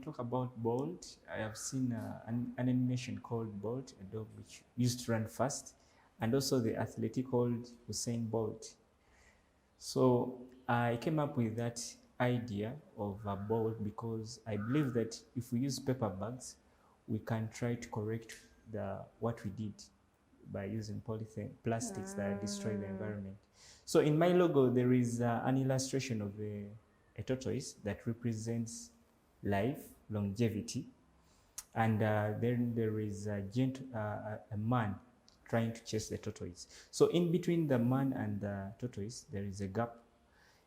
talk about Bolt, I have seen an animation called Bolt, a dog which used to run fast, and also the athlete called Usain Bolt. So I came up with that idea of a Bolt because I believe that if we use paper bags, we can try to correct what we did by using polythene plastics that destroy the environment. So in my logo, there is an illustration of a tortoise that represents life, longevity, and then there is a man trying to chase the tortoise. So in between the man and the tortoise, there is a gap.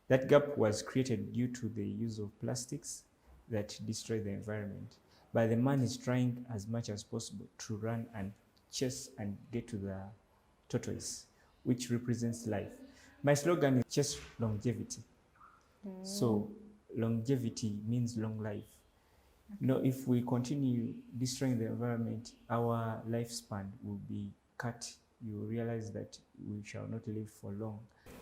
That gap was created due to the use of plastics that destroy the environment. But the man is trying as much as possible to run and chase and get to the tortoise, which represents life. My slogan is just longevity. So longevity means long life. You know, if we continue destroying the environment, our lifespan will be cut. You realize that we shall not live for long.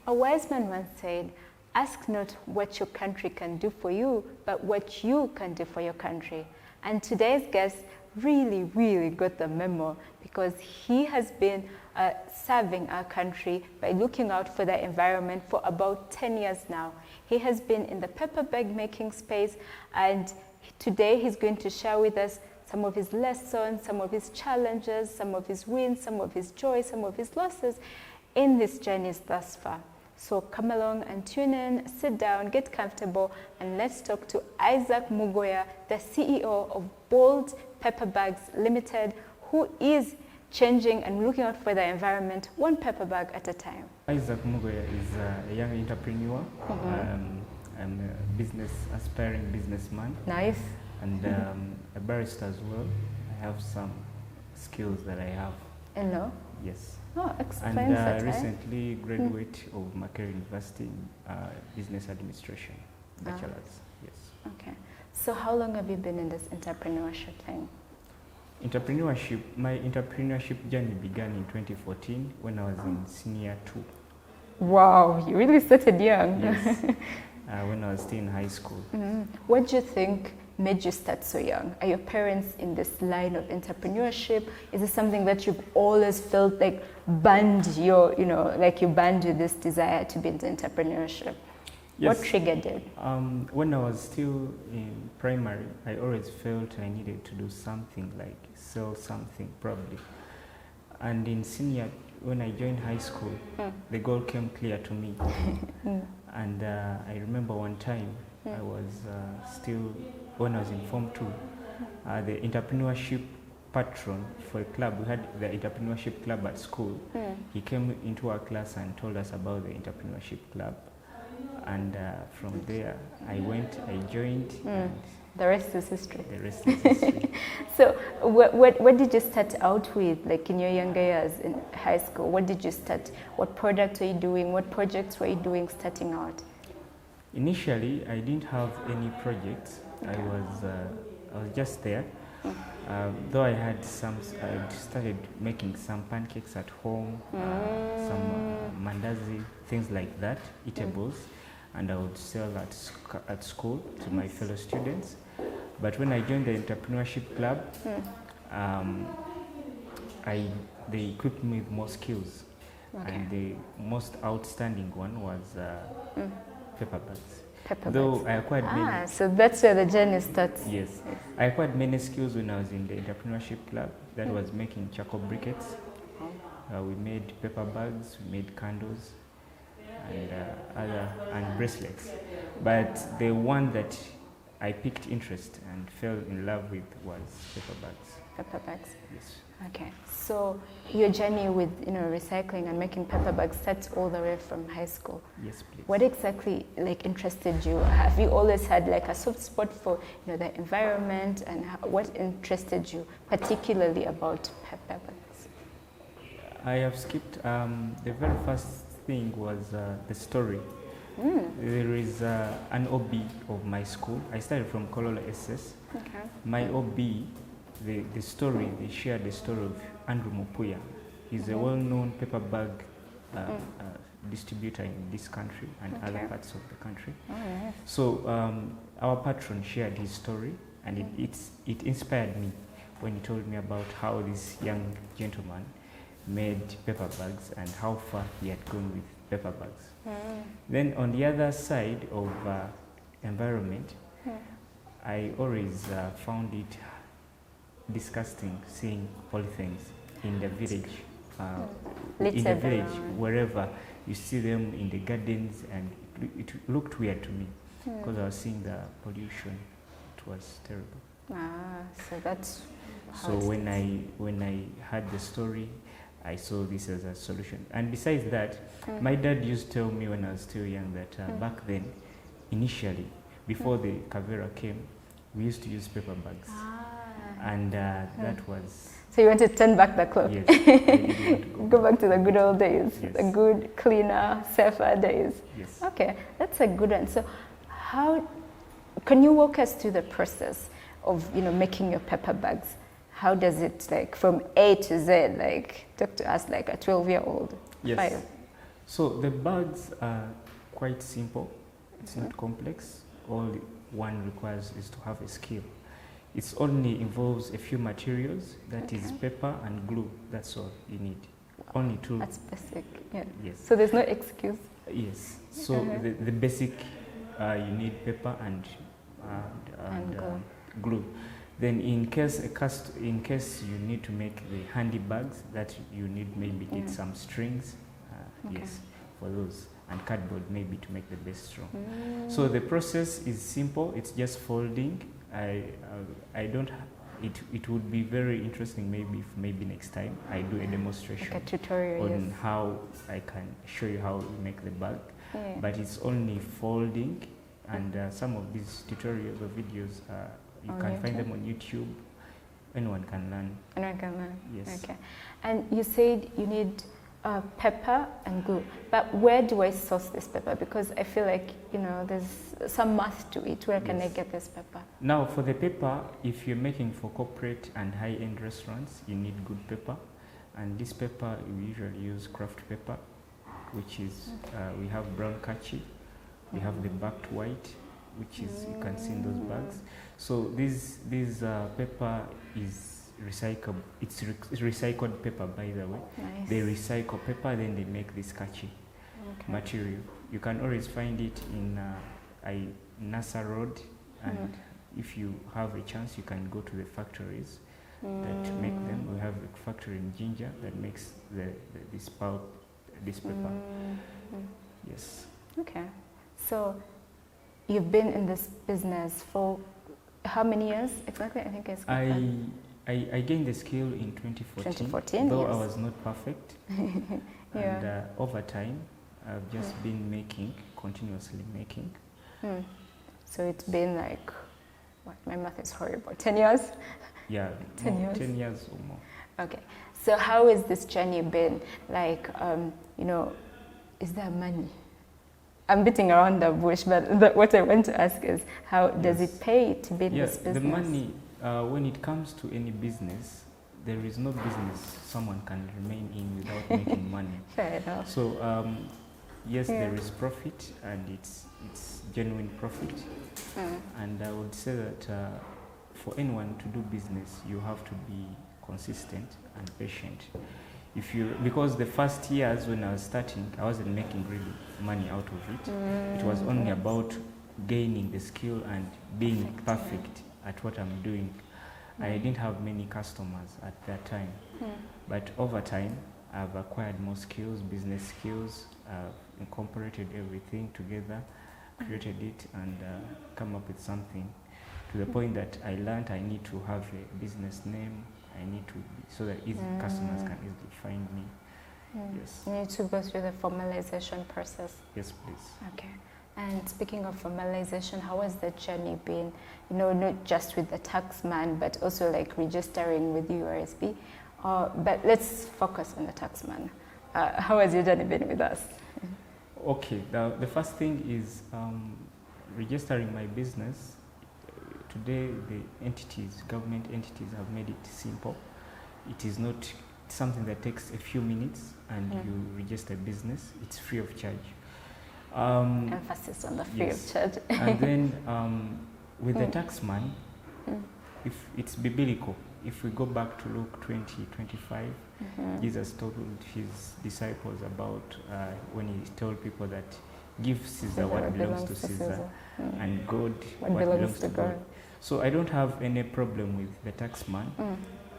A wise man once said, "Ask not what your country can do for you, but what you can do for your country." And today's guest really got the memo, because he has been serving our country by looking out for the environment for about 10 years now. He has been in the paper bag making space, and today he's going to share with us some of his lessons, some of his challenges, some of his wins, some of his joys, some of his losses in this journey thus far. So come along and tune in, sit down, get comfortable, and let's talk to Isaac Mugoya, the CEO of Bolt Paper Bags Limited, who is changing and looking out for the environment one paper bag at a time. Isaac Mugoya is a young entrepreneur. I'm a aspiring businessman. Nice. And a barrister as well. I have some skills that I have. In law? Yes. Oh, explain and that. Recently graduate of Macquarie University in Business Administration, bachelor's. Yes. Okay. So how long have you been in this entrepreneurship thing? My entrepreneurship journey began in 2014 when I was in senior 2. Wow, you really started young. Yes. When I was still in high school. What do you think made you start so young? Are your parents in this line of entrepreneurship? Is it something that you've always felt like burned your, like you burned you this desire to be into entrepreneurship? Yes. What triggered it? When I was still in primary, I always felt I needed to do something, like sell something probably. And in senior, when I joined high school, the goal came clear to me. And I remember one time I was when I was in Form 2, the entrepreneurship patron for a club, we had the entrepreneurship club at school. He came into our class and told us about the entrepreneurship club. And from there, I joined. And the rest is history. The rest is history. So what did you start out with, like in your younger years in high school? What did you start? What products were you doing? What projects were you doing starting out? Initially, I didn't have any projects. Okay. I was just there. Though I started making some pancakes at home, some mandazi, things like that, eatables, and I would sell at school to my fellow students. But when I joined the entrepreneurship club, they equipped me with more skills. Okay. And the most outstanding one was paper bags. Though I acquired many. So that's where the journey starts. Yes. I acquired many skills when I was in the entrepreneurship club. That was making charcoal briquettes. We made paper bags, we made candles, and bracelets. But the one that I picked interest and fell in love with was paper bags. Paper bags. Yes. Okay. So your journey with recycling and making paper bags starts all the way from high school. Yes, please. What exactly interested you? Have you always had like a soft spot for the environment, and what interested you particularly about paper bags? I have skipped. The very first thing was the story. There is an OB of my school. I started from Kololo SS. Okay. My OB, they shared the story of Andrew Mupuya. He's a well-known paper bag distributor in this country and other parts of the country. So our patron shared his story, and it inspired me when he told me about how this young gentleman made paper bags and how far he had gone with paper bags. Then on the other side of environment, I always found it disgusting seeing polythenes in the village, wherever you see them in the gardens, and it looked weird to me because I was seeing the pollution. It was terrible. So that's so when I heard the story, I saw this as a solution. And besides that, my dad used to tell me when I was still young that back then, initially, before the Kavera came, we used to use paper bags. And that was... So you want to turn back the clock? Yes. I really want to go back to the good old days, yes. The good, cleaner, safer days. Yes. Okay, that's a good one. So how... Can you walk us through the process of, making your paper bags? How does it, like, from A to Z, like, talk to us like a 12-year-old? Yes. 5. So the bags are quite simple. It's not complex. All one requires is to have a skill. It only involves a few materials, that is paper and glue. That's all you need. Only two. That's basic, yeah. Yes. So there's no excuse? Yes. So the basic, you need paper and glue. Then in case you need to make the handy bags, that you need maybe get some strings, yes, for those, and cardboard maybe to make the base strong. So the process is simple. It's just folding. I don't. It would be very interesting maybe next time I do a demonstration, like a tutorial, on how I can show you how we make the bag. But it's only folding, and some of these tutorials or videos you can find them on YouTube. Anyone can learn. Anyone can learn. Yes. Okay. And you said you need pepper and glue, but where do I source this pepper? Because I feel like there's some math to it. Where can I get this pepper? Now, for the pepper, if you're making for corporate and high-end restaurants, you need good pepper, and this pepper we usually use craft pepper, which is we have brown kachi, we have the backed white, which is you can see in those bags. So this pepper is recyclable. It's recycled pepper, by the way. Nice. They recycle pepper, then they make this kachi material. You can always find it in Nasa Road, and if you have a chance, you can go to the factories that make them. We have a factory in Jinja that makes this pepper. Yes. Okay. So you've been in this business for how many years exactly? I think it's... I gained the skill in 2014, though yes. I was not perfect. And over time, I've just been continuously making. So it's been like, my math is horrible, 10 years? Yeah, 10 years? 10 years or more. Okay. So how has this journey been? Like, is there money? I'm beating around the bush, but what I want to ask is, how does it pay to be in this business? The money, when it comes to any business, there is no business someone can remain in without making money. Fair enough. So, yes, there is profit, and it's genuine profit. And I would say that for anyone to do business, you have to be consistent and patient. Because the first years when I was starting, I wasn't making really money out of it. It was only about gaining the skill and being perfect at what I'm doing. I didn't have many customers at that time. But over time, I've acquired more skills, business skills. I've incorporated everything together, created it, and come up with something to the point that I learned I need to have a business name. I need to, so that customers can easily find me. Yes. You need to go through the formalization process. Yes, please. Okay. And speaking of formalization, how has the journey been? Not just with the taxman, but also like registering with URSB. But let's focus on the taxman. How has your journey been with us? Okay. The first thing is registering my business. Today, the government entities have made it simple. It is not something that takes a few minutes and you register a business. It's free of charge. Emphasis on the free of charge. And then with the taxman, if it's biblical, if we go back to Luke 20:25, Jesus told his disciples about when he told people that give Caesar what belongs to Caesar, and God what belongs to God. So I don't have any problem with the taxman.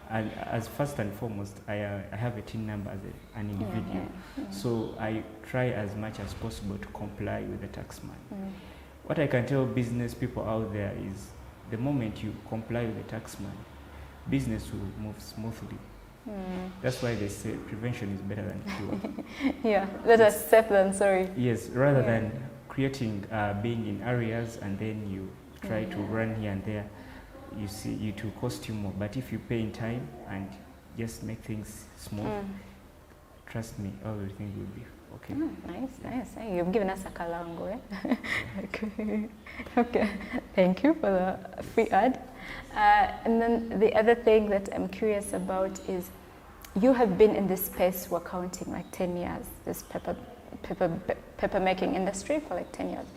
And as first and foremost, I have a TIN number as an individual. So I try as much as possible to comply with the taxman. What I can tell business people out there is the moment you comply with the taxman, business will move smoothly. That's why they say prevention is better than cure. Better safe than sorry. Yes, rather than creating, being in areas and then you try to run here and there, you see it will cost you more. But if you pay in time and just make things smooth, trust me, everything will be okay. Nice. You've given us a kalango, eh? Okay. Thank you for the free ad. And then the other thing that I'm curious about is you have been in this space for accounting like 10 years, this paper making industry for like 10 years.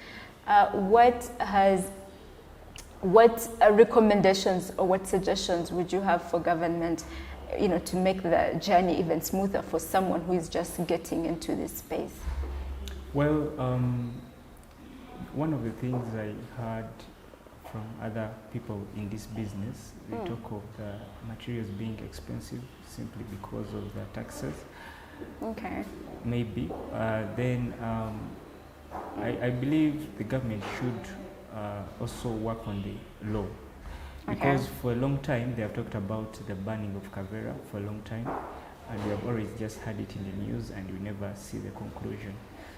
What recommendations or what suggestions would you have for government, to make the journey even smoother for someone who is just getting into this space? Well, one of the things I heard from other people in this business, they talk of the materials being expensive simply because of the taxes. Okay. Maybe. Then I believe the government should also work on the law. Because for a long time they have talked about the banning of Kavera for a long time, and we have always just had it in the news and we never see the conclusion.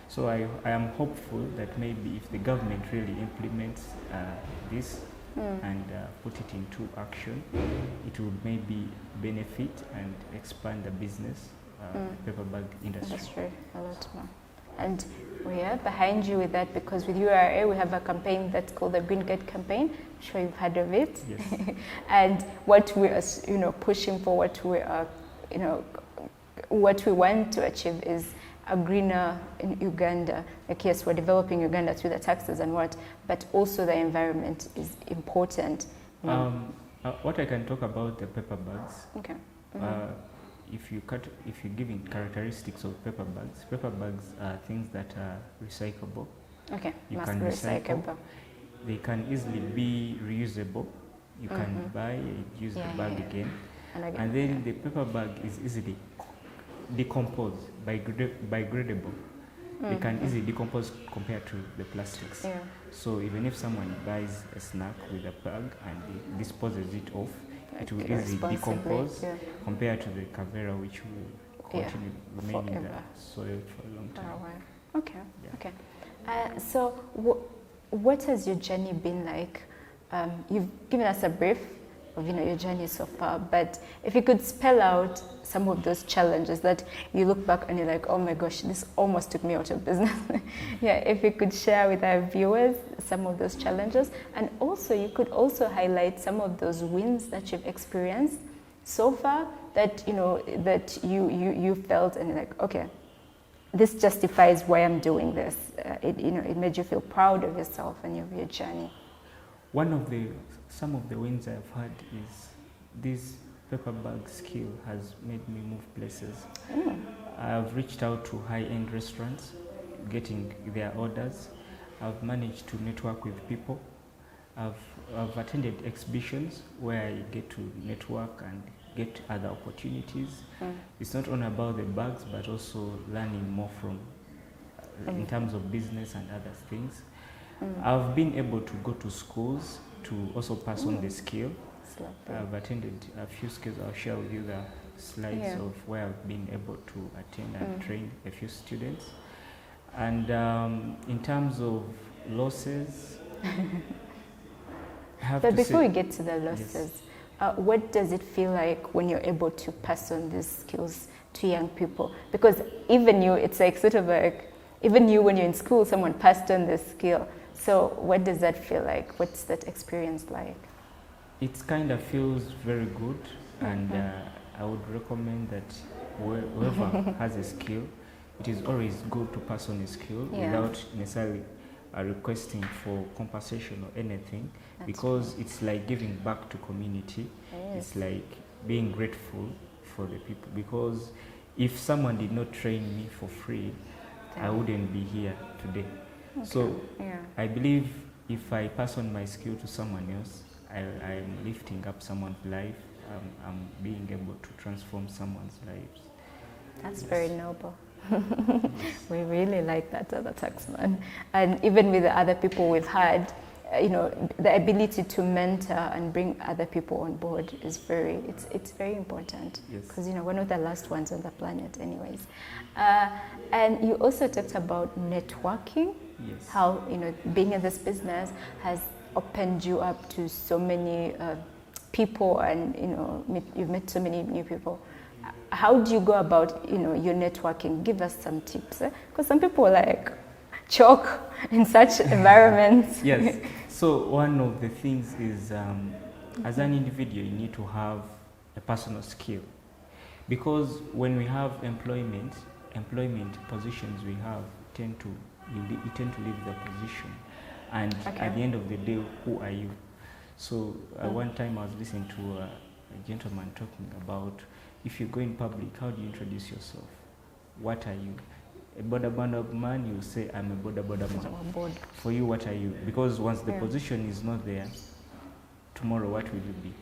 So I am hopeful that maybe if the government really implements this and put it into action, it will maybe benefit and expand the business, paper bag industry a lot more. And we are behind you with that because with URA we have a campaign that's called the Green Gate campaign. I'm sure you've heard of it. Yes. And what we are, pushing for, what we are, what we want to achieve is a greener in Uganda. Like yes, we're developing Uganda through the taxes and but also the environment is important. What I can talk about the paper bags. Okay. If you're giving characteristics of paper bags are things that are recyclable. Okay. You can recycle. They can easily be reusable. You can buy and use the bag again. And then the paper bag is easily decomposed, biodegradable. They can easily decompose compared to the plastics. Yeah. So even if someone buys a snack with a bag and disposes it off, it will easily decompose compared to the Kavera, which will continue remaining in the soil for a long time. Okay. So what has your journey been like? You've given us a brief of your journey so far, but if you could spell out some of those challenges that you look back and you're like, oh my gosh, this almost took me out of business. If you could share with our viewers some of those challenges, and also you could also highlight some of those wins that you've experienced so far that that you felt and you're like, okay, this justifies why I'm doing this. It made you feel proud of yourself and of your journey. Some of the wins I've had is this paper bag skill has made me move places. I've reached out to high-end restaurants, getting their orders. I've managed to network with people. I've attended exhibitions where I get to network and get other opportunities. It's not only about the bags, but also learning more from in terms of business and other things. I've been able to go to schools to also pass on the skill. I've attended a few skills. I'll share with you the slides of where I've been able to attend and train a few students. And in terms of losses, but before we get to the losses, what does it feel like when you're able to pass on these skills to young people? Because even you, it's like sort of like, even you when you're in school, someone passed on this skill. So what does that feel like? What's that experience like? It kind of feels very good, and I would recommend that whoever has a skill, it is always good to pass on a skill without necessarily are requesting for compensation or anything, That's because it's like giving back to community. Yes. It's like being grateful for the people, because if someone did not train me for free, I wouldn't be here today. Okay. So yeah. I believe if I pass on my skill to someone else, I'm lifting up someone's life. I'm being able to transform someone's lives. That's Yes. very noble. We really like that other taxman. And even with the other people we've had, you know, the ability to mentor and bring other people on board is it's very important. Yes. Because, you know, one of the last ones on the planet anyways. And you also talked about networking. Yes. How, you know, being in this business has opened you up to so many people, and, you know, you've met so many new people. How do you go about, you know, your networking? Give us some tips, because some people like choke in such environments. Yes. So one of the things is, as an individual, you need to have a personal skill, because when we have employment positions we have you tend to leave the position, and at the end of the day, who are you? So one time I was listening to a gentleman talking about, if you go in public, how do you introduce yourself? What are you? A border man, you say, I'm a border man. For you, what are you? Because once the position is not there, tomorrow what will you be?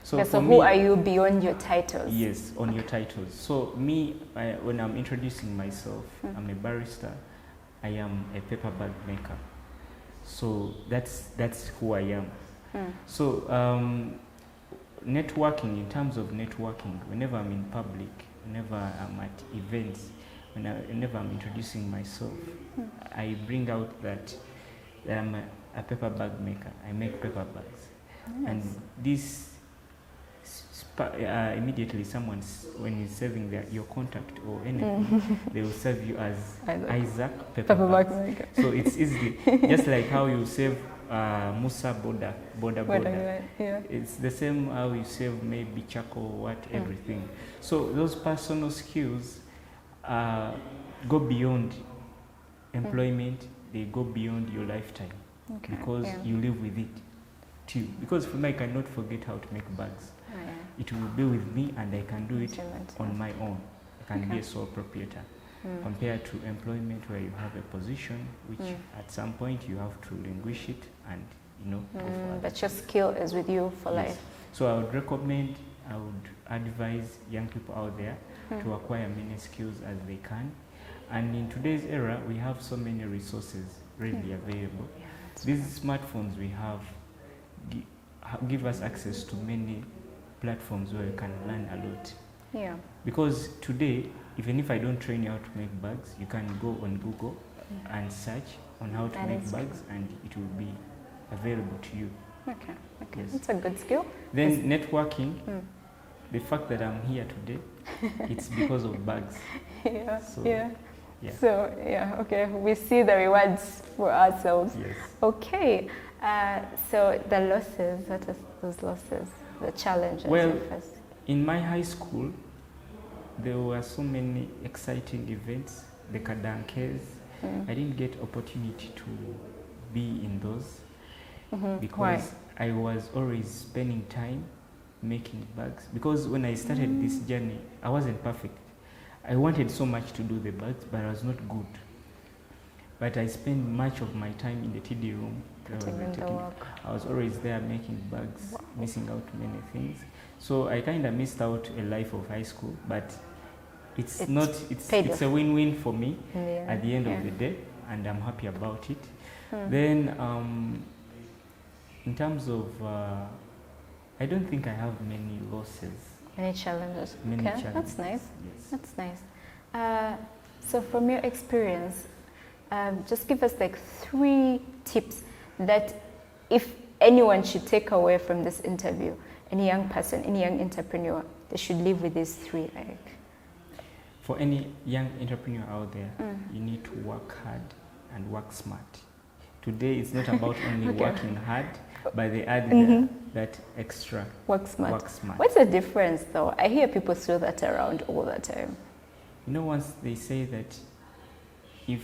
So who are you beyond your titles? Yes, on your titles. So me, when I'm introducing myself, I'm a barrister, I am a paper bag maker. So that's who I am. So networking, in terms of networking, whenever I'm in public, whenever I'm at events, whenever I'm introducing myself, I bring out that I'm a paper bag maker. I make paper bags. Nice. And this immediately when he's serving your contact or anything, they will serve you as Isaac paper bags. Maker. So it's easy, just like how you save Musa border. Yeah. It's the same how you save maybe charcoal, everything. So those personal skills go beyond employment. They go beyond your lifetime, because you live with it too. Because for me, I cannot forget how to make bags. It will be with me, and I can do it on my own. I can be a sole proprietor. Compared to employment, where you have a position which at some point you have to relinquish it, and but your skill is with you for life. So I would advise young people out there to acquire many skills as they can. And in today's era, we have so many resources readily available. These smartphones we have give us access to many platforms where you can learn a lot. Yeah. Because today, even if I don't train you how to make bags, you can go on Google and search on how to make bags, and it will be available to you. Okay. Yes. That's a good skill. Then networking, the fact that I'm here today, it's because of bags. Okay, we see the rewards for ourselves. Yes. Okay, so the losses, what are those losses, the challenges? Well, in my high school, there were so many exciting events, the Kadankes. I didn't get opportunity to be in those because I was always spending time making bags. Because when I started this journey, I wasn't perfect. I wanted so much to do the bags, but I was not good. But I spent much of my time in the TD room. I was always there making bags, missing out many things. So I kind of missed out a life of high school, but it's a win-win for me at the end of the day, and I'm happy about it. Then in terms of, I don't think I have many losses. Many challenges. Many challenges. That's nice. Yes. That's nice. So from your experience, just give us like 3 tips that if anyone should take away from this interview, any young person, any young entrepreneur, they should live with these 3. For any young entrepreneur out there, you need to work hard and work smart. Today, it's not about only working hard, but they add that extra. Work smart. What's the difference, though? I hear people throw that around all the time. Once they say that if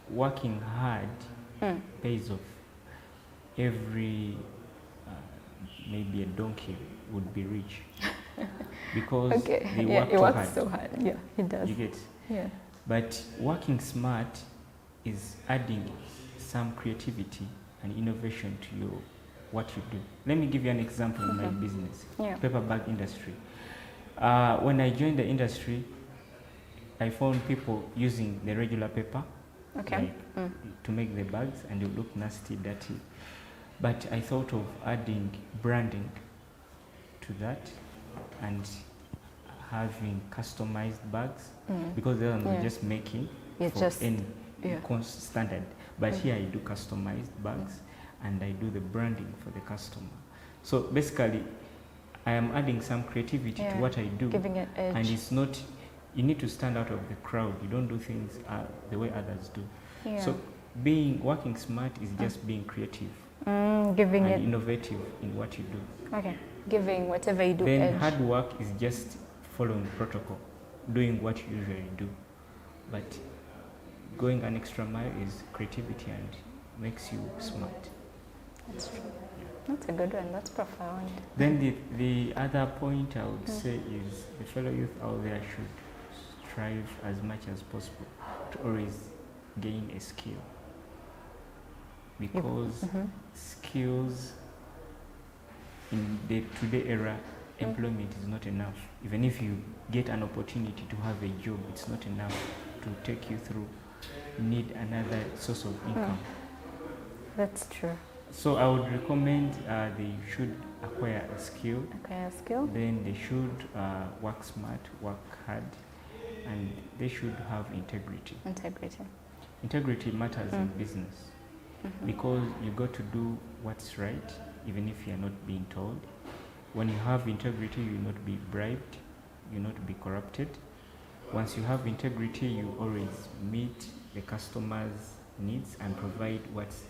working hard pays off. Every maybe a donkey would be rich because Okay. they Yeah, work he too works hard. so hard. Yeah, he does. You get. Yeah. But working smart is adding some creativity and innovation to your what you do. Let me give you an example in my business, Yeah. paper bag industry. When I joined the industry, I found people using the regular paper Okay. like, to make the bags, and they look nasty, dirty. But I thought of adding branding to that and having customized bags because they are Yeah. just making Yeah, for just- any yeah. standard. But here I do customized bags and I do the branding for the customer. So basically, I am adding some creativity Yeah, to what I do. giving it edge. And it's not, you need to stand out of the crowd. You don't do things the way others do. Yeah. So working smart is just being creative Giving and it. innovative in what you do. Okay. Giving whatever you do Then edge. hard work is just following protocol, doing what you usually do. But going an extra mile is creativity and makes you smart. That's true. That's a good one. That's profound. Then the other point I would say is the fellow youth out there should strive as much as possible to always gain a skill. Because skills in the today era, employment is not enough. Even if you get an opportunity to have a job, it's not enough to take you through. You need another source of income. That's true. So I would recommend they should acquire a skill. Acquire a skill. Then they should work smart, work hard, and they should have integrity. Integrity. Integrity matters in business because you got to do what's right, even if you're not being told. When you have integrity, you will not be bribed, you will not be corrupted. Once you have integrity, you always meet the customer's needs and provide what's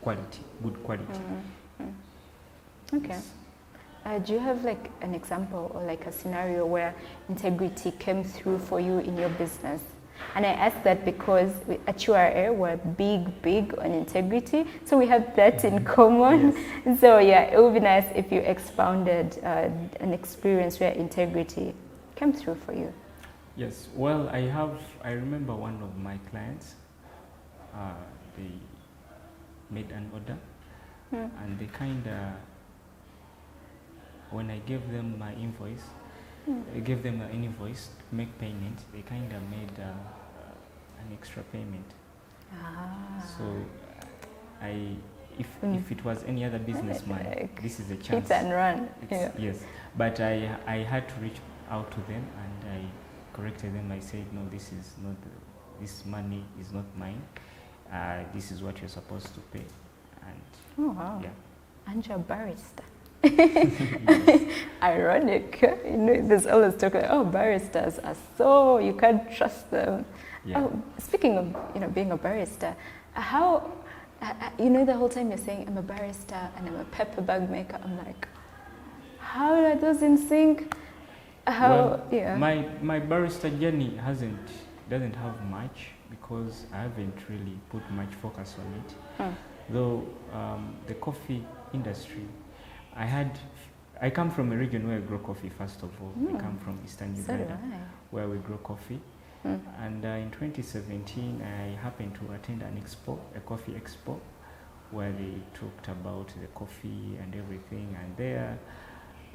quality, good quality. Okay. Do you have like an example or like a scenario where integrity came through for you in your business? And I ask that because at URA we're big on integrity, so we have that in common. Yes. So yeah, it would be nice if you expounded an experience where integrity came through for you. Yes, well, I remember one of my clients, they made an order and they kind of, when I gave them my invoice, I gave them an invoice to make payment, they kind of made an extra payment. So if it was any other businessman, Like, this is a chance. Hit and run. It's- Yes, but I had to reach out to them and I corrected them. I said, no, this is not, this money is not mine. This is what you're supposed to pay. And Oh wow. yeah. And you're a barrister. Yes. Ironic. You know, there's always talk like, oh, baristas are so, you can't trust them. Yeah. Oh, speaking of, being a barrister, how, the whole time you're saying I'm a barrister and I'm a paper bag maker, I'm like, how are those in sync? How, Well, yeah. my barrister journey doesn't have much because I haven't really put much focus on it. Though the coffee industry, I come from a region where I grow coffee first of all. I come from Eastern So do Uganda I. where we grow coffee. And in 2017 I happened to attend an expo, a coffee expo, where they talked about the coffee and everything, and there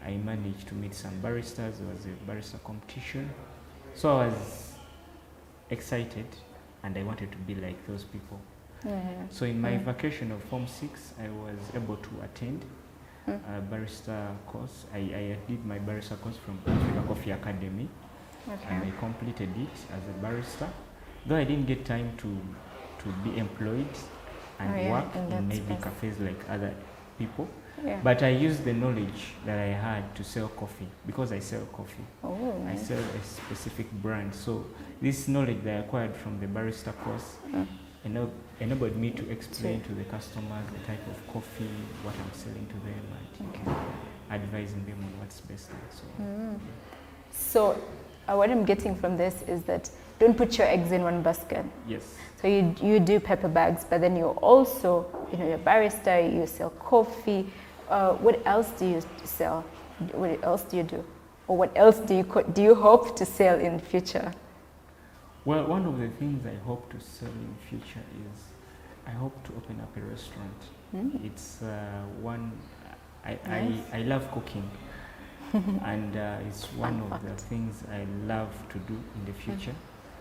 I managed to meet some baristas. There was a barista competition. So I was excited and I wanted to be like those people. Yeah. So in my vacation of Form 6, I was able to attend a barista course. I did my barista course from Africa Coffee Academy, and I completed it as a barista. Though I didn't get time to be employed and work in maybe cafes like other people, but I used the knowledge that I had to sell coffee because I sell coffee. Oh, I nice. sell a specific brand. So this knowledge that I acquired from the barista course enabled me to explain to the customers the type of coffee, what I'm selling to them, and advising them on what's best. So, So what I'm getting from this is that don't put your eggs in one basket. Yes. So you do paper bags, but then you also, you're a barista, you sell coffee. What else do you sell? What else do you do? Or what else do you hope to sell in the future? Well, one of the things I hope to sell in the future is I hope to open up a restaurant. It's one, Nice. I love cooking. And it's one of the things I love to do in the future,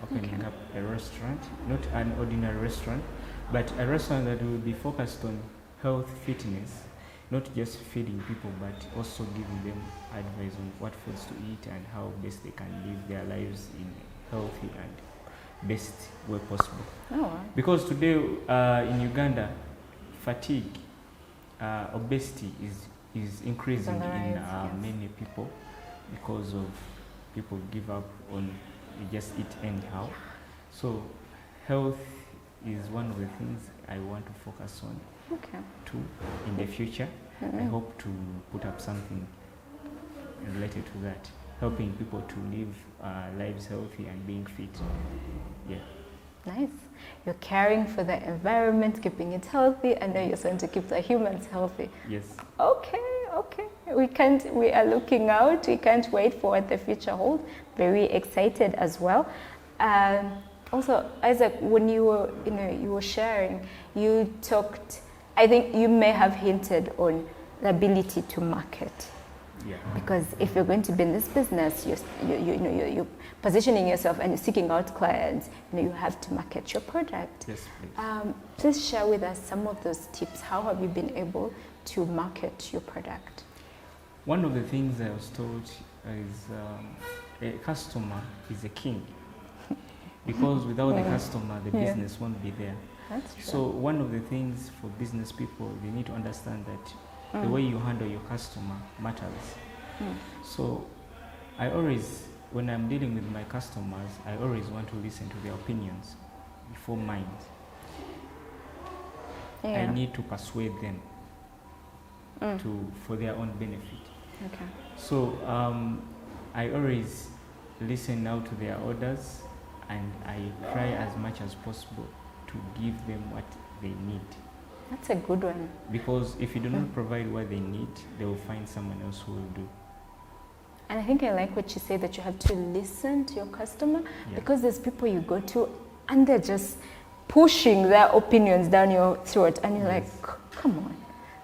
opening up a restaurant, not an ordinary restaurant, but a restaurant that will be focused on health, fitness, not just feeding people, but also giving them advice on what foods to eat and how best they can live their lives in a healthy and best way possible. Oh, wow. Because today in Uganda, fatigue, obesity is increasing On the rise, in yes. many people because of people give up on you just eat anyhow. So health is one of the things I want to focus on Okay. too in the future. I hope to put up something related to that, helping people to live lives healthy and being fit. Yeah. Nice. You're caring for the environment, keeping it healthy, and now you're trying to keep the humans healthy. Yes. Okay. We are looking out. We can't wait for what the future holds. Very excited as well. Also, Isaac, when you were sharing, you talked. I think you may have hinted on the ability to market. Yeah. Because if you're going to be in this business, you're positioning yourself and you're seeking out clients, you have to market your product. Yes, please. Please share with us some of those tips. How have you been able to market your product? One of the things I was told is a customer is a king. Because without the customer, the business won't be there. That's true. So one of the things for business people, they need to understand that the way you handle your customer matters. So I always, when I'm dealing with my customers, I always want to listen to their opinions before mine. I need to persuade them for their own benefit. Okay. So I always listen now to their orders, and I try as much as possible to give them what they need. That's a good one. Because if you do not provide what they need, they will find someone else who will do. And I think I like what you say, that you have to listen to your customer, because there's people you go to and they're just pushing their opinions down your throat, and you're like, come on,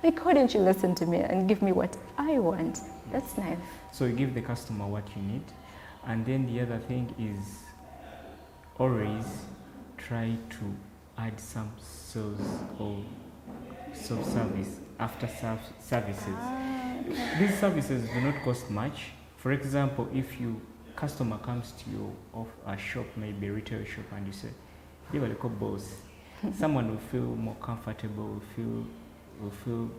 like, why don't you listen to me and give me what I want? That's nice. So you give the customer what you need. And then the other thing is always try to add some sales or self-service, after services. These services do not cost much. For example, if your customer comes to your shop, maybe a retail shop, and you say, "You are the boss," someone will feel more comfortable, will feel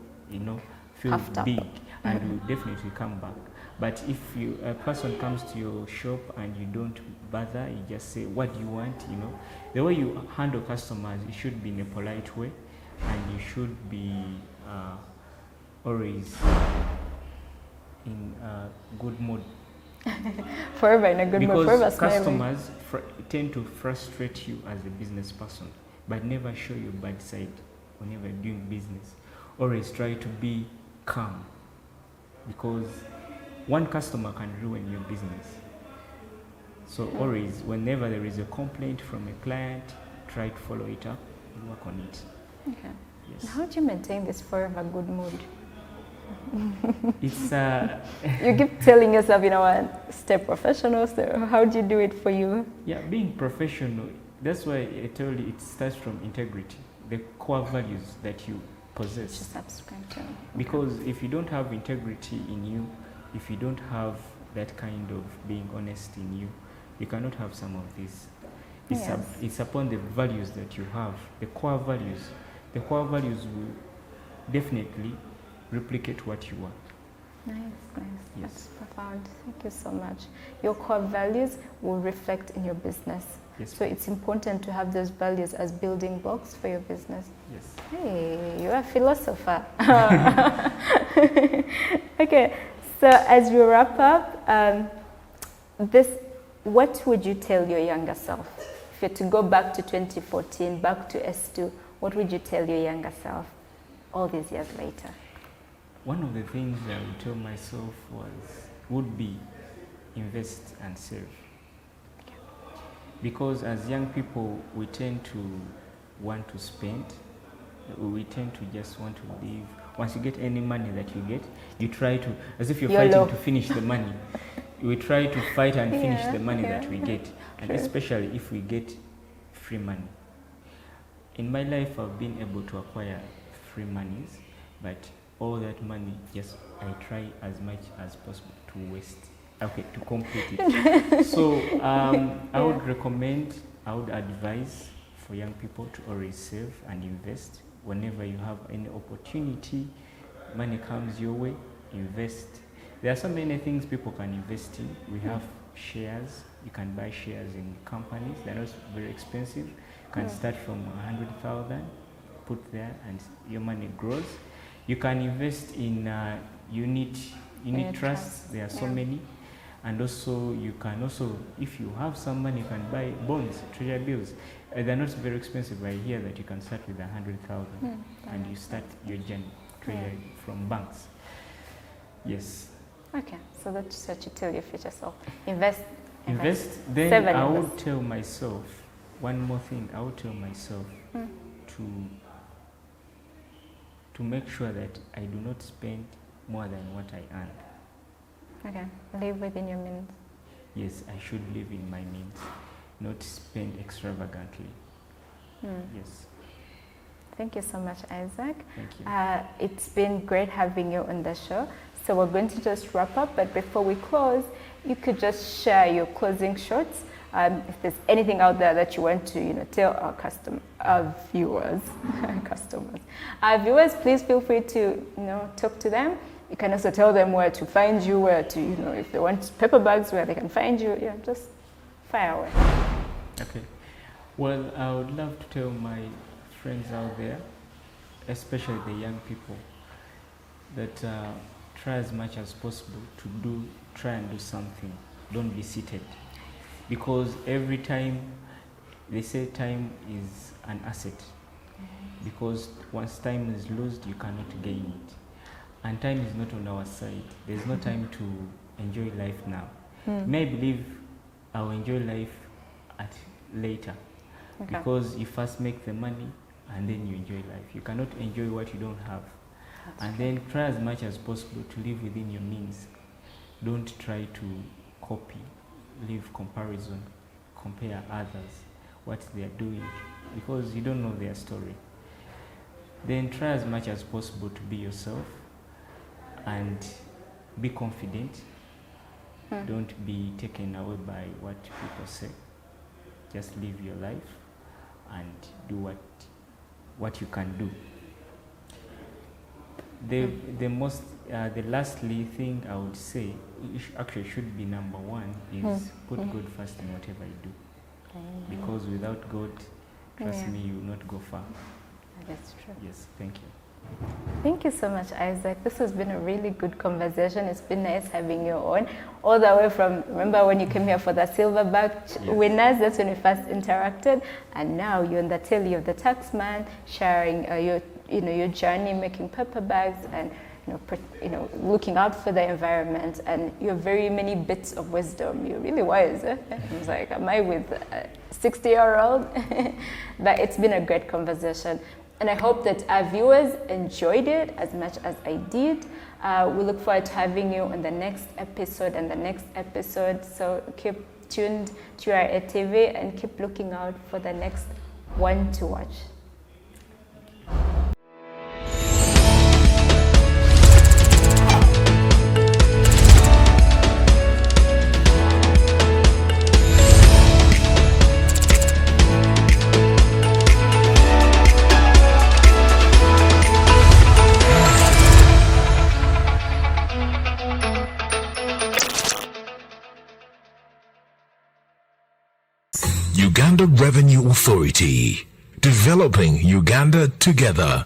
Puffed big, and will definitely come back. But if a person comes to your shop and you don't bother, you just say, "What do you want?" The way you handle customers, it should be in a polite way, and you should be always in a good mood. Forever in a good mood, forever Because smiling. customers tend to frustrate you as a business person, but never show your bad side whenever you're doing business. Always try to be calm, because one customer can ruin your business. So always, whenever there is a complaint from a client, try to follow it up and work on it. Okay. Yes. How do you maintain this forever good mood? It's You keep telling yourself, stay professional. So how do you do it for you? yeah, being professional. That's why I told you it starts from integrity, the core values that you possess. Just subscribe to. Because if you don't have integrity in you, if you don't have that kind of being honest in you, you cannot have some of these. It's upon the values that you have, the core values. The core values will definitely replicate what you are. Nice. Yes. That's profound. Thank you so much. Your core values will reflect in your business. Yes. So it's important to have those values as building blocks for your business. Yes. Hey, you're a philosopher. Okay, so as we wrap up, this what would you tell your younger self? If you're to go back to 2014, back to S2, what would you tell your younger self all these years later? One of the things I would tell myself would be invest and save. Because as young people, we tend to want to spend. We tend to just want to live. Once you get any money that you get, you try to, as if you're fighting to finish the money. We try to fight and finish the money that we get. And especially if we get free money. In my life, I've been able to acquire free monies, but all that money, I try as much as possible to waste. Okay, to complete it. So I would recommend, I would advise for young people to always save and invest. Whenever you have any opportunity, money comes your way, invest. There are so many things people can invest in. We have shares. You can buy shares in companies. They're not very expensive. You can start from 100,000, put there, and your money grows. You can invest in unit trusts. There are so many. And also, you can also, if you have some money, you can buy bonds, treasury bills. They're not very expensive. I hear that you can start with 100,000 and you start your journey from banks. Yes. Okay, so that's what you tell your future self. Invest. Then I would tell myself, one more thing, I would tell myself to make sure that I do not spend more than what I earn. Okay, live within your means. Yes, I should live in my means, not spend extravagantly. Yes. Thank you so much, Isaac. Thank you. It's been great having you on the show. So we're going to just wrap up, but before we close, you could just share your closing shots. If there's anything out there that you want to, tell our viewers, please feel free to, talk to them. You can also tell them where to find you, where to, if they want paper bags, where they can find you. Yeah, just fire away. Okay. Well, I would love to tell my friends out there, especially the young people, that try as much as possible to try and do something. Don't be seated. Because every time, they say time is an asset. Because once time is lost, you cannot gain it. And time is not on our side. There's no time to enjoy life now. May I believe I'll enjoy life later. Okay. Because you first make the money and then you enjoy life. You cannot enjoy what you don't have. That's then try as much as possible to live within your means. Don't try to copy, live comparison, compare others, what they are doing, because you don't know their story. Then try as much as possible to be yourself and be confident. Don't be taken away by what people say. Just live your life and do what you can do. The lastly thing I would say, actually should be number one, is put God first in whatever you do. Because without God, trust me, you will not go far. That's true. Yes, thank you. Thank you so much, Isaac. This has been a really good conversation. It's been nice having you on. All the way from, remember when you came here for the Silverback winners, that's when we first interacted. And now you're on the telly of the Taxman, sharing your journey making paper bags and looking out for the environment, and your very many bits of wisdom. You're really wise. I was like, am I with a 60-year-old? But it's been a great conversation. And I hope that our viewers enjoyed it as much as I did. We look forward to having you on the next episode and the next episode. So keep tuned to URA TV and keep looking out for the next one to watch. Uganda Revenue Authority, developing Uganda together.